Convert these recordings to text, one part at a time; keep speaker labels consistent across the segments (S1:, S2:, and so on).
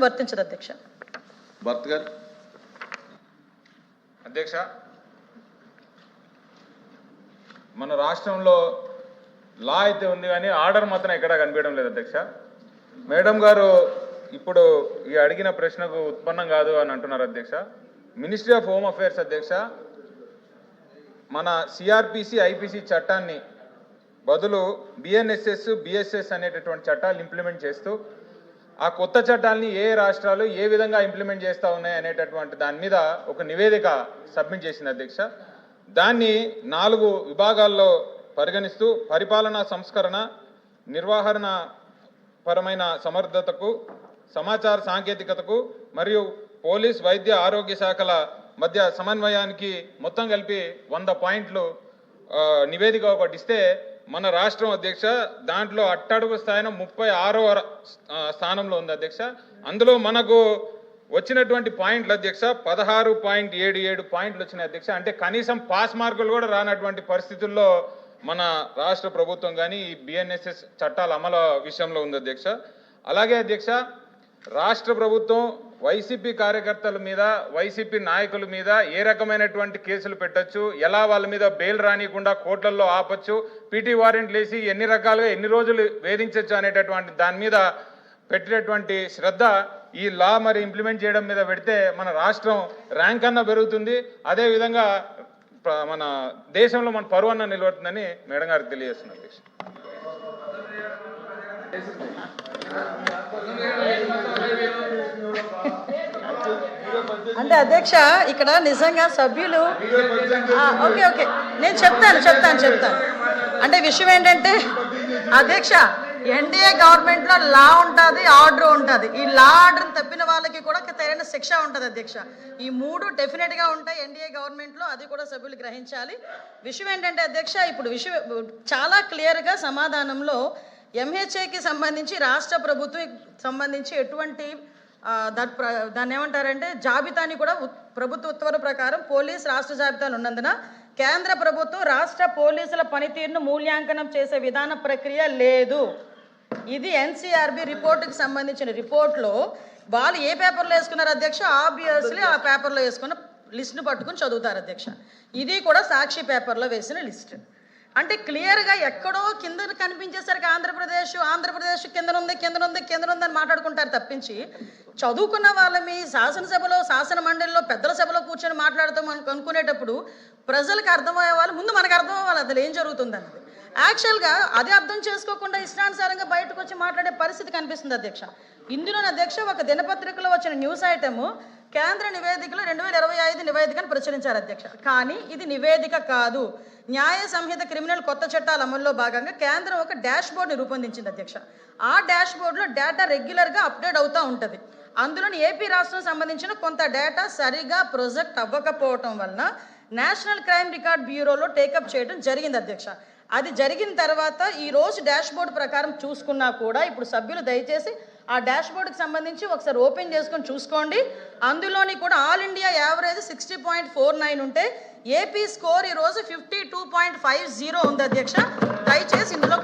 S1: వర్తించదు అధ్యక్ష.
S2: భర్త గారు.
S3: అధ్యక్ష, మన రాష్ట్రంలో లా అయితే ఉంది కానీ ఆర్డర్ మాత్రం ఎక్కడా కనిపించడం లేదు అధ్యక్ష. మేడం గారు ఇప్పుడు ఈ అడిగిన ప్రశ్నకు ఉత్పన్నం కాదు అని అంటున్నారు అధ్యక్ష. మినిస్ట్రీ ఆఫ్ హోమ్ అఫేర్స్ అధ్యక్ష మన సిఆర్పిసి ఐపీసీ చట్టాన్ని బదులు బిఎన్ఎస్ఎస్ బిఎస్ఎస్ అనేటటువంటి చట్టాలు ఇంప్లిమెంట్ చేస్తూ ఆ కొత్త చట్టాలని ఏ రాష్ట్రాలు ఏ విధంగా ఇంప్లిమెంట్ చేస్తూ ఉన్నాయి అనేటటువంటి దాని మీద ఒక నివేదిక సబ్మిట్ చేసింది అధ్యక్ష. దాన్ని 4 విభాగాల్లో పరిగణిస్తూ పరిపాలనా సంస్కరణ, నిర్వహణ పరమైన సమర్థతకు, సమాచార సాంకేతికతకు మరియు పోలీస్, వైద్య, ఆరోగ్య శాఖల మధ్య సమన్వయానికి మొత్తం కలిపి 100 పాయింట్లు నివేదిక ఒకటి ఇస్తే మన రాష్ట్రం అధ్యక్ష దాంట్లో అట్టడుగు స్థాయిలో 36వ స్థానంలో ఉంది అధ్యక్ష. అందులో మనకు వచ్చినటువంటి పాయింట్లు అధ్యక్ష 16.77 పాయింట్లు వచ్చినాయి అధ్యక్ష. అంటే కనీసం పాస్ మార్కులు కూడా రానటువంటి పరిస్థితుల్లో మన రాష్ట్ర ప్రభుత్వం కానీ ఈ బిఎన్ఎస్ఎస్ చట్టాల అమలు విషయంలో ఉంది అధ్యక్ష. అలాగే అధ్యక్ష రాష్ట్ర ప్రభుత్వం వైసీపీ కార్యకర్తల మీద, వైసీపీ నాయకుల మీద ఏ రకమైనటువంటి కేసులు పెట్టచ్చు, ఎలా వాళ్ళ మీద బెయిల్ రానియకుండా కోర్టుల్లో ఆపచ్చు, పీటీ వారెంట్లు వేసి ఎన్ని రకాలుగా ఎన్ని రోజులు వేధించవచ్చు అనేటటువంటి దాని మీద పెట్టినటువంటి శ్రద్ధ ఈ లా మరి ఇంప్లిమెంట్ చేయడం మీద పెడితే మన రాష్ట్రం ర్యాంక్ అన్న పెరుగుతుంది, అదేవిధంగా మన దేశంలో మన పరువు అన్న నిలబడుతుందని మేడం గారికి తెలియజేస్తున్నాను అధ్యక్ష.
S1: అంటే అధ్యక్ష ఇక్కడ నిజంగా సభ్యులు ఓకే ఓకే నేను చెప్తాను అంటే విషయం ఏంటంటే అధ్యక్ష ఎన్డీఏ గవర్నమెంట్లో లా ఉంటుంది, ఆర్డర్ ఉంటుంది. ఈ లా ఆర్డర్ని తప్పిన వాళ్ళకి కూడా తగిన శిక్ష ఉంటుంది అధ్యక్ష. ఈ 3 డెఫినెట్గా ఉంటాయి ఎన్డీఏ గవర్నమెంట్లో, అది కూడా సభ్యులు గ్రహించాలి. విషయం ఏంటంటే అధ్యక్ష ఇప్పుడు చాలా క్లియర్గా సమాధానంలో ఎంహెచ్ఏకి సంబంధించి రాష్ట్ర ప్రభుత్వం సంబంధించి ఎటువంటి దాన్ని ఏమంటారంటే జాబితాని కూడా ప్రభుత్వ ఉత్తర్వుల ప్రకారం పోలీస్ రాష్ట్ర జాబితాలు ఉన్నందున కేంద్ర ప్రభుత్వం రాష్ట్ర పోలీసుల పనితీరును మూల్యాంకనం చేసే విధాన ప్రక్రియ లేదు. ఇది ఎన్సీఆర్బీ రిపోర్టుకి సంబంధించిన రిపోర్ట్లో వాళ్ళు ఏ పేపర్లో వేసుకున్నారు అధ్యక్ష, ఆబ్వియస్లీ ఆ పేపర్లో వేసుకున్న లిస్ట్ను పట్టుకుని చదువుతారు అధ్యక్ష. ఇది కూడా సాక్షి పేపర్లో వేసిన లిస్ట్. అంటే క్లియర్గా ఎక్కడో కింద కనిపించేసరికి ఆంధ్రప్రదేశ్ కింద ఉంది అని మాట్లాడుకుంటారు తప్పించి చదువుకున్న వాళ్ళమి శాసనసభలో, శాసన మండలిలో, పెద్దల సభలో కూర్చొని మాట్లాడుతాం అనుకునేటప్పుడు ప్రజలకు అర్థమయ్యే వాళ్ళు ముందు మనకు అర్థం అవ్వాలి అసలు ఏం జరుగుతుందన్నది. యాక్చువల్గా అది అర్థం చేసుకోకుండా ఇష్టానుసారంగా బయటకు వచ్చి మాట్లాడే పరిస్థితి కనిపిస్తుంది అధ్యక్ష. ఇందులోని అధ్యక్ష ఒక దినపత్రికలో వచ్చిన న్యూస్ ఐటమ్ కేంద్ర నివేదికలో 2025 నివేదికను ప్రచురించారు అధ్యక్ష. కానీ ఇది నివేదిక కాదు. న్యాయ సంహిత క్రిమినల్ కొత్త చట్టాల అమల్లో భాగంగా కేంద్రం ఒక డాష్ బోర్డ్ని రూపొందించింది అధ్యక్ష. ఆ డాష్ బోర్డులో డేటా రెగ్యులర్గా అప్డేట్ అవుతూ ఉంటుంది. అందులోని ఏపీ రాష్ట్రం సంబంధించిన కొంత డేటా సరిగా ప్రొజెక్ట్ అవ్వకపోవటం వలన నేషనల్ క్రైమ్ రికార్డ్ బ్యూరోలో టేకప్ చేయడం జరిగింది అధ్యక్ష. అది జరిగిన తర్వాత ఈరోజు డాష్ బోర్డు ప్రకారం చూసుకున్నా కూడా ఇప్పుడు సభ్యులు దయచేసి ఆ డాష్ బోర్డుకి సంబంధించి ఒకసారి ఓపెన్ చేసుకొని చూసుకోండి. అందులోని కూడా ఆల్ ఇండియా యావరేజ్ 60.49 ఉంటే ఏపీ స్కోర్ ఈరోజు 52.50 ఉంది అధ్యక్ష. దయచేసి ఇందులో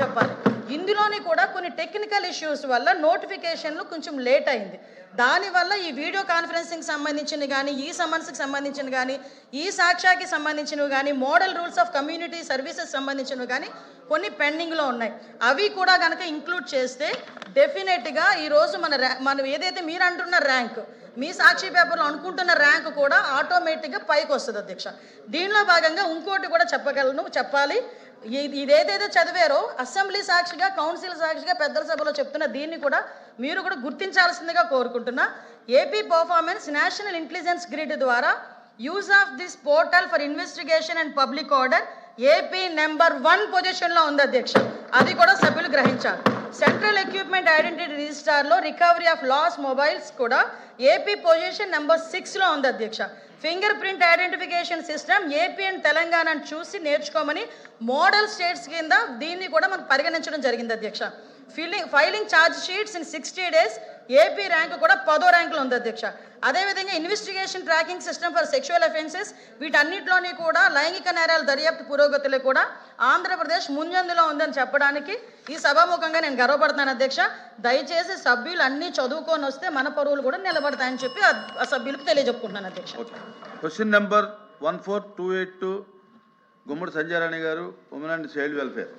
S1: చెప్పాలి. ఇందులోని కూడా కొన్ని టెక్నికల్ ఇష్యూస్ వల్ల నోటిఫికేషన్లు కొంచెం లేట్ అయింది. దానివల్ల ఈ వీడియో కాన్ఫరెన్సింగ్ సంబంధించినవి కానీ, ఈ సమన్స్కి సంబంధించినవి కానీ, ఈ సాక్ష్యాకి సంబంధించినవి కానీ, model rules of community services సంబంధించినవి కానీ కొన్ని పెండింగ్లో ఉన్నాయి. అవి కూడా కనుక ఇంక్లూడ్ చేస్తే డెఫినెట్గా ఈరోజు మనం ఏదైతే మీరు అంటున్న ర్యాంక్, మీ సాక్షి పేపర్లో అనుకుంటున్న ర్యాంక్ కూడా ఆటోమేటిక్గా పైకి వస్తుంది అధ్యక్ష. దీనిలో భాగంగా ఇంకోటి కూడా చెప్పాలి. ఇదేదైతే చదివారో అసెంబ్లీ సాక్షిగా, కౌన్సిల్ సాక్షిగా, పెద్దల సభలో చెప్తున్న దీన్ని కూడా మీరు కూడా గుర్తించాల్సిందిగా కోరుకుంటున్నా. AP performance national intelligence grid ద్వారా use of this portal for investigation and public order AP number 1 పొజిషన్లో ఉంది అధ్యక్ష. అది కూడా సభ్యులు గ్రహించాలి. సెంట్రల్ ఎక్విప్మెంట్ ఐడెంటిటీ రిజిస్టార్లో రికవరీ ఆఫ్ లాస్ మొబైల్స్ కూడా ఏపీ పొజిషన్ నెంబర్ 6లో ఉంది అధ్యక్ష. Fingerprint identification system AP and తెలంగాణను చూసి నేర్చుకోమని మోడల్ స్టేట్స్ కింద దీన్ని కూడా మనం పరిగణించడం జరిగింది అధ్యక్ష. Filing charge sheets in 60 days AP rank కూడా 10వ ర్యాంకులో ఉంది అధ్యక్ష. అదేవిధంగా investigation tracking system for sexual offences వీటన్నిటిలోని కూడా లైంగిక నేరాల దర్యాప్తు పురోగతిలో కూడా ఆంధ్రప్రదేశ్ ముంజందులో ఉందని చెప్పడానికి ఈ సభాముఖంగా నేను గర్వపడుతున్నాను అధ్యక్ష. దయచేసి సభ్యులు అన్నీ చదువుకొని వస్తే మన పరువులు కూడా నిలబడతాయని చెప్పి ఆ సభ్యులకు తెలియజెప్పుకుంటున్నాను అధ్యక్ష.
S2: క్వశ్చన్ నెంబర్ 14282 గుమ్మడి సంజయ్ రాణి గారు, ఉమెన్ అండ్ చైల్డ్ వెల్ఫేర్.